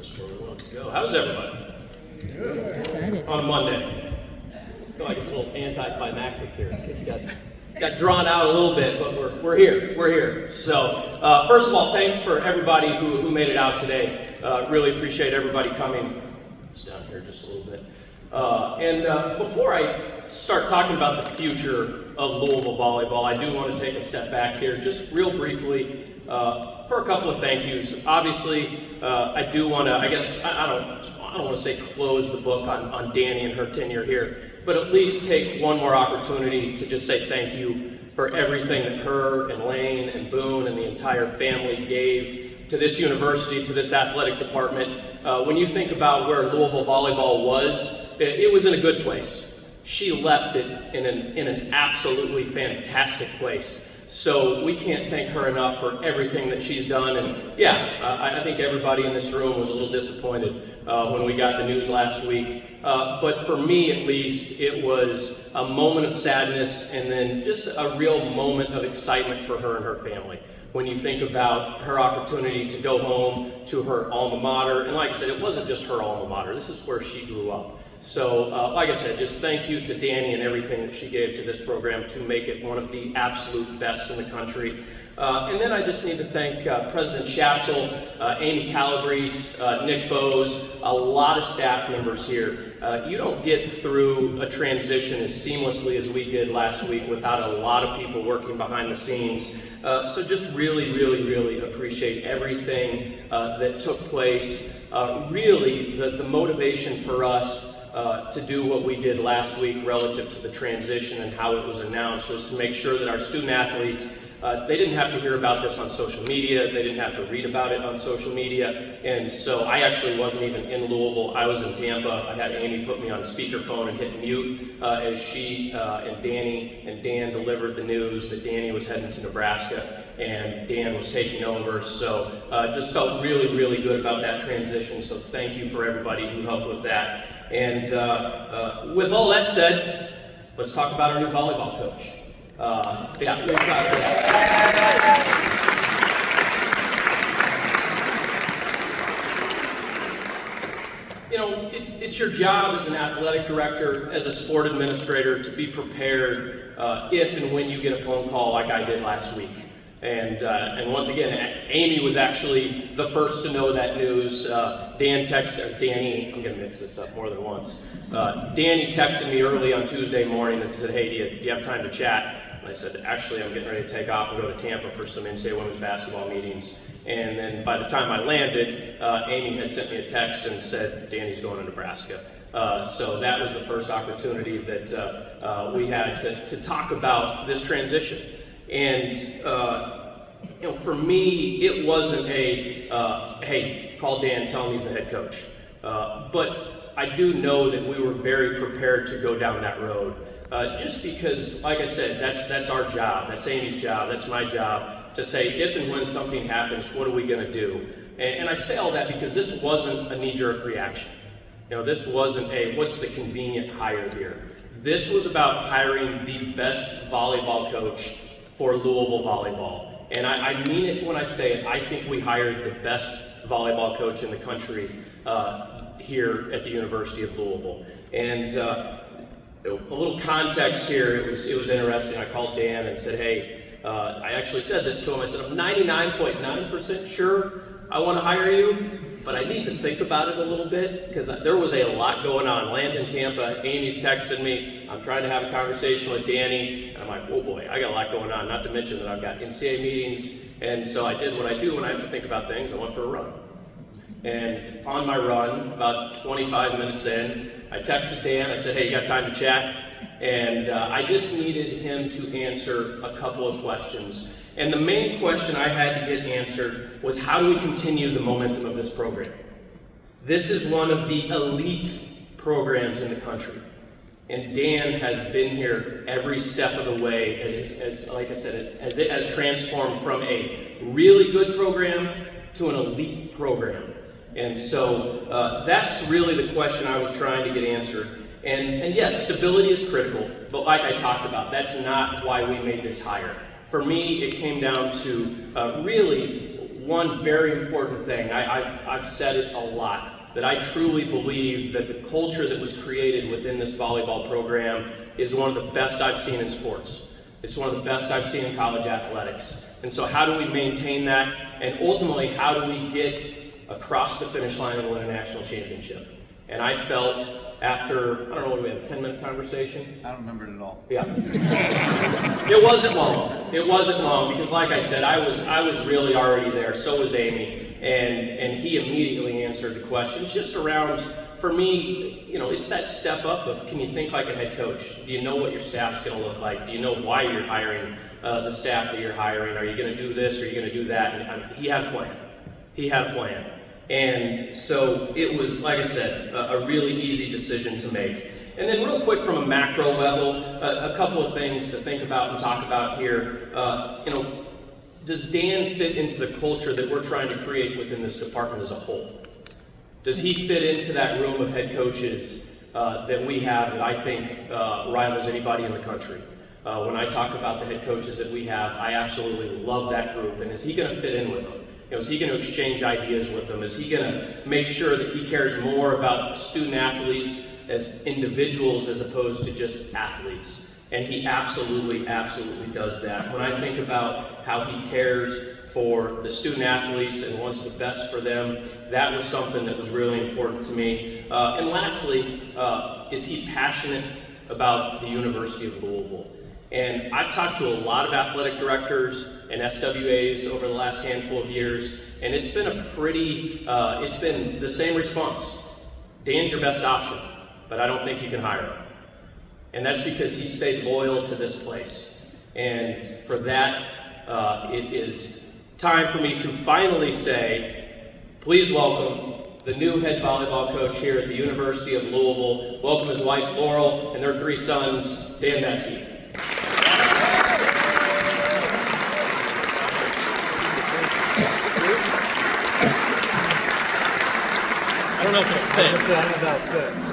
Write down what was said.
Just where we want to go. How's everybody? Good. Excited. On a Monday. I feel like it's a little anticlimactic here. It got drawn out a little bit, but we're here. We're here. So, first of all, thanks for everybody who made it out today. Really appreciate everybody coming. It's down here just a little bit. Before I start talking about the future of Louisville volleyball, I do want to take a step back here, just real briefly, for a couple of thank yous. Obviously, I do want to, I guess, I don't want to say close the book on Danny and her tenure here, but at least take one more opportunity to just say thank you for everything that her and Lane and Boone and the entire family gave to this university, to this athletic department. When you think about where Louisville volleyball was, it was in a good place. She left it in an absolutely fantastic place. So we can't thank her enough for everything that she's done. And yeah, I think everybody in this room was a little disappointed when we got the news last week. But for me, at least, it was a moment of sadness and then just a real moment of excitement for her and her family. When you think about her opportunity to go home to her alma mater, and like I said, it wasn't just her alma mater, this is where she grew up. So, like I said, just thank you to Danny and everything that she gave to this program to make it one of the absolute best in the country. And then I just need to thank President Schatzel, Amy Calabrese, Nick Bowes, a lot of staff members here. You don't get through a transition as seamlessly as we did last week without a lot of people working behind the scenes. So just really appreciate everything that took place. Really, the motivation for us to do what we did last week relative to the transition and how it was announced was to make sure that our student athletes, they didn't have to hear about this on social media, they didn't have to read about it on social media, and so I actually wasn't even in Louisville, I was in Tampa. I had Amy put me on speakerphone and hit mute as she and Danny and Dan delivered the news that Danny was heading to Nebraska and Dan was taking over, so just felt really good about that transition, so thank you for everybody who helped with that. And with all that said, let's talk about our new volleyball coach. You know, it's your job as an athletic director, as a sport administrator, to be prepared if and when you get a phone call like I did last week. And once again, Amy was actually the first to know that news. Danny, I'm going to mix this up more than once. Danny texted me early on Tuesday morning and said, hey, do you have time to chat? And I said, actually, I'm getting ready to take off and go to Tampa for some NCAA women's basketball meetings. And then by the time I landed, Amy had sent me a text and said, Danny's going to Nebraska. So that was the first opportunity that we had to talk about this transition. And you know, for me, it wasn't a, hey, call Dan, tell him he's the head coach. But I do know that we were very prepared to go down that road. Just because, like I said, that's our job, that's Amy's job, that's my job, to say if and when something happens, what are we going to do? And I say all that because this wasn't a knee-jerk reaction. You know, this wasn't a, what's the convenient hire here? This was about hiring the best volleyball coach for Louisville volleyball. And I mean it when I say it. I think we hired the best volleyball coach in the country here at the University of Louisville. And a little context here, it was interesting. I called Dan and said, hey, I actually said this to him. I said, I'm 99.9% sure I want to hire you, but I need to think about it a little bit because there was a lot going on. Land in Tampa, Amy's texted me. I'm trying to have a conversation with Danny, and I'm like, oh boy, I got a lot going on, not to mention that I've got NCAA meetings, and so I did what I do when I have to think about things. I went for a run. And on my run, about 25 minutes in, I texted Dan. I said, hey, you got time to chat? And I just needed him to answer a couple of questions. And the main question I had to get answered was, how do we continue the momentum of this program? This is one of the elite programs in the country. And Dan has been here every step of the way. As like I said, as it has transformed from a really good program to an elite program. And so that's really the question I was trying to get answered. And yes, stability is critical, but like I talked about, that's not why we made this hire. For me, it came down to really one very important thing, I've said it a lot, that I truly believe that the culture that was created within this volleyball program is one of the best I've seen in sports. It's one of the best I've seen in college athletics. And so how do we maintain that? And ultimately, how do we get across the finish line and win a national championship? And I felt after, I don't know, what we had, a 10-minute conversation? I don't remember it at all. Yeah. It wasn't long. It wasn't long because, like I said, I was really already there. So was Amy. And he immediately answered the questions just around, for me, you know, it's that step up of, can you think like a head coach? Do you know what your staff's going to look like? Do you know why you're hiring the staff that you're hiring? Are you going to do this? Or are you going to do that? And he had a plan. He had a plan. And so it was, like I said, a really easy decision to make. And then real quick from a macro level, a couple of things to think about and talk about here. You know, does Dan fit into the culture that we're trying to create within this department as a whole? Does he fit into that room of head coaches that we have that I think rivals anybody in the country? When I talk about the head coaches that we have, I absolutely love that group. And is he going to fit in with them? You know, is he going to exchange ideas with them? Is he going to make sure that he cares more about student athletes as individuals as opposed to just athletes? And he absolutely, absolutely does that. When I think about how he cares for the student athletes and wants the best for them, that was something that was really important to me. And lastly, is he passionate about the University of Louisville? And I've talked to a lot of athletic directors and SWAs over the last handful of years, and it's been it's been the same response. Dan's your best option, but I don't think you can hire him. And that's because he stayed loyal to this place. And for that, it is time for me to finally say, please welcome the new head volleyball coach here at the University of Louisville. Welcome his wife, Laurel, and their 3 sons, Dan Meske. I don't know if it'll fit.